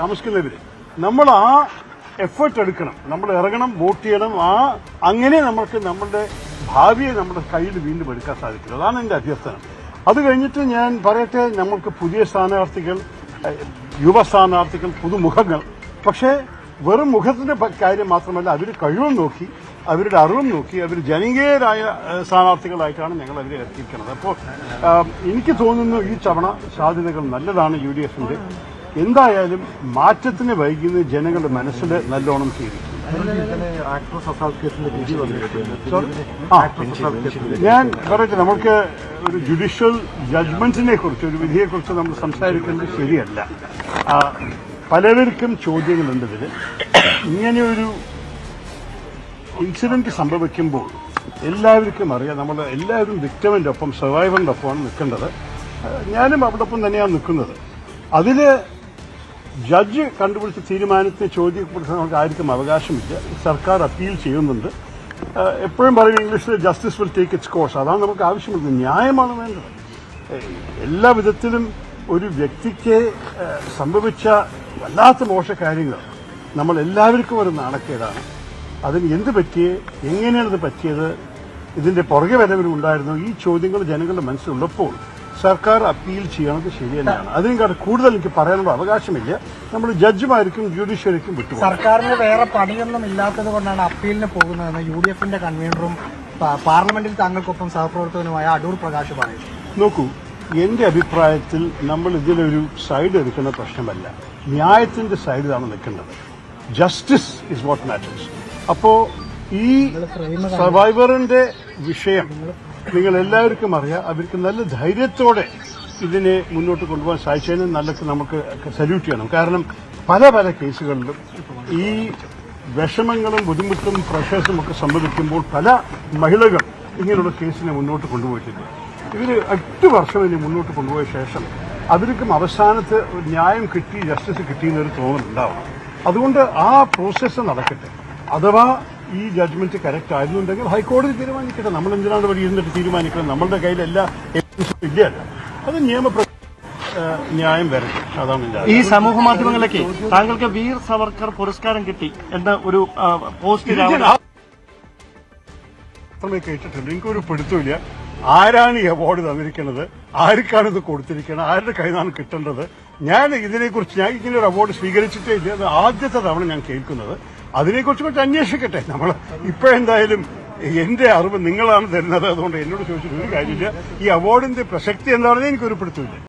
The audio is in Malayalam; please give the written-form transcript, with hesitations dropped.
താമസിക്കുന്നവര് നമ്മൾ ആ എഫേർട്ട് എടുക്കണം, നമ്മൾ ഇറങ്ങണം, വോട്ട് ചെയ്യണം. അങ്ങനെ നമ്മൾക്ക് നമ്മളുടെ ഭാവിയെ നമ്മുടെ കയ്യിൽ വീണ്ടും എടുക്കാൻ സാധിക്കില്ല. അതാണ് എന്റെ അഭ്യർത്ഥന. അത് കഴിഞ്ഞിട്ട് ഞാൻ പറയട്ടെ, നമ്മൾക്ക് പുതിയ സ്ഥാനാർത്ഥികൾ, യുവ സ്ഥാനാർത്ഥികൾ, പുതുമുഖങ്ങൾ. പക്ഷേ വെറും മുഖത്തിന്റെ കാര്യം മാത്രമല്ല, അവർ കഴിവും നോക്കി, അവരുടെ അറിവും നോക്കി, അവർ ജനകീയരായ സ്ഥാനാർത്ഥികളായിട്ടാണ് ഞങ്ങൾ അവരെ എത്തിക്കുന്നത്. അപ്പോൾ എനിക്ക് തോന്നുന്നു ഈ തവണ സാധ്യതകൾ നല്ലതാണ് UDFന്റെ. എന്തായാലും മാറ്റത്തിന് വൈകുന്ന ജനങ്ങളുടെ മനസ്സിൽ നല്ലോണം ചെയ്തു. ഞാൻ പറയട്ടെ, നമുക്ക് ഒരു ജുഡീഷ്യൽ ജഡ്ജ്മെന്റിനെ കുറിച്ച്, ഒരു വിധിയെക്കുറിച്ച് നമ്മൾ സംസാരിക്കുന്നത് ശരിയല്ല. പലവർക്കും ചോദ്യങ്ങളുണ്ട് ഇതിൽ. ഇങ്ങനെയൊരു ഇൻസിഡന്റ് സംഭവിക്കുമ്പോൾ എല്ലാവർക്കും അറിയാം, നമ്മൾ എല്ലാവരും വിക്ടിമിന്റെ ഒപ്പം, സർവൈവറിന്റെ ഒപ്പമാണ് നിൽക്കേണ്ടത്. ഞാനും അവരോടൊപ്പം തന്നെയാണ് നിൽക്കുന്നത്. അതില് ജഡ്ജ് കണ്ടുപിടിച്ച തീരുമാനത്തെ ചോദ്യപ്പെടുത്താൻ നമുക്ക് ആർക്കും അവകാശമില്ല. സർക്കാർ അപ്പീൽ ചെയ്യുന്നുണ്ട്. എപ്പോഴും പറയും ഇംഗ്ലീഷിൽ justice will take it's course. അതാണ് നമുക്ക് ആവശ്യമുള്ളത്. ന്യായമാണ് വേണ്ടത്. എല്ലാ വിധത്തിലും ഒരു വ്യക്തിക്ക് സംഭവിച്ച വല്ലാത്ത മോശകാര്യങ്ങൾ നമ്മൾ എല്ലാവർക്കും ഒരു നാണക്കേടാണ്. അതിന് എന്ത് പറ്റിയേ, എങ്ങനെയാണത് പറ്റിയത്, ഇതിന്റെ പുറകെ വരവരുണ്ടായിരുന്നു, ഈ ചോദ്യങ്ങൾ ജനങ്ങളുടെ മനസ്സിലുള്ളപ്പോൾ സർക്കാർ അപ്പീൽ ചെയ്യണത് ശരി തന്നെയാണ്. അതിനും കൂടുതൽ എനിക്ക് പറയാനുള്ള അവകാശമില്ല. നമ്മൾ ജഡ്ജിമാർക്കും ജുഡീഷ്യറിക്കും വിട്ടു. സർക്കാരിന് വേറെ പണിയൊന്നും ഇല്ലാത്തത് കൊണ്ടാണ് അപ്പീലിന് പോകുന്നതെന്ന് UDFന്റെ കൺവീനറും പാർലമെന്റിൽ താങ്കൾക്കൊപ്പം സഹപ്രവർത്തകനുമായ അടൂർ പ്രകാശ് പറയുന്നു. നോക്കൂ, എന്റെ അഭിപ്രായത്തിൽ നമ്മൾ ഇതിലൊരു സൈഡ് എടുക്കുന്ന പ്രശ്നമല്ല, ന്യായത്തിന്റെ സൈഡിലാണ് നിൽക്കേണ്ടത്. Justice is what matters. അപ്പോ ഈ സർവൈവറിന്റെ വിഷയം നിങ്ങൾ എല്ലാവർക്കും അറിയാം. അവർക്ക് നല്ല ധൈര്യത്തോടെ ഇതിനെ മുന്നോട്ട് കൊണ്ടുപോകാൻ സാധിച്ചതിന് നമുക്ക് സല്യൂട്ട് ചെയ്യണം. കാരണം പല കേസുകളിലും ഈ വിഷമങ്ങളും ബുദ്ധിമുട്ടും പ്രഷേഴ്സും ഒക്കെ സംഭവിക്കുമ്പോൾ പല മഹിളകൾ ഇങ്ങനെയുള്ള കേസിനെ മുന്നോട്ട് കൊണ്ടുപോയിട്ടുണ്ട്. ഇവര് 8 വർഷം ഇനി മുന്നോട്ട് കൊണ്ടുപോയ ശേഷം അവർക്കും അവസാനത്ത് ന്യായം കിട്ടി, ജസ്റ്റിസ് കിട്ടിയെന്നൊരു തോന്നലുണ്ടാവും. അതുകൊണ്ട് ആ പ്രോസസ്സ് നടക്കട്ടെ. അഥവാ ഈ ജഡ്ജ്മെന്റ് കറക്റ്റ് ആയിരുന്നുണ്ടെങ്കിൽ ഹൈക്കോടതി തീരുമാനിക്കട്ടെ. നമ്മൾ എന്തിനാണ് ഇവിടെ ഇരുന്നിട്ട് തീരുമാനിക്കുന്നത്? നമ്മളുടെ കയ്യിൽ എല്ലാ എവിഡൻസും ഇല്ലല്ലോ. അത് ന്യായം വരട്ടെ. അതാണ് ഈ സമൂഹ മാധ്യമങ്ങളിലേക്ക് താങ്കൾക്ക് വീർ സവർക്കർ പുരസ്കാരം കിട്ടി എന്ന ഒരു പോസ്റ്റ് മാത്രമേ കേട്ടിട്ടുണ്ട്. എനിക്കൊരു പിടുത്തമില്ല ആരാണ് ഈ അവാർഡ് തന്നിരിക്കുന്നത്, ആർക്കാണ് ഇത് കൊടുത്തിരിക്കുന്നത്, ആരുടെ കയ്യിലാണ് കിട്ടേണ്ടത്. ഞാൻ ഇങ്ങനെ ഒരു അവാർഡ് സ്വീകരിച്ചിട്ടേ ഇല്ല. അത് ആദ്യത്തെ തവണ ഞാൻ കേൾക്കുന്നത്. അതിനെക്കുറിച്ച് കുറച്ച് അന്വേഷിക്കട്ടെ. നമ്മൾ ഇപ്പോഴെന്തായാലും എന്റെ അറിവ് നിങ്ങളാണ് തരുന്നത്. അതുകൊണ്ട് എന്നോട് ചോദിച്ചിട്ട് ഒരു കാര്യമില്ല. ഈ അവാർഡിന്റെ പ്രസക്തി എന്താണെന്ന് എനിക്കൊരു പിടുത്തമില്ല.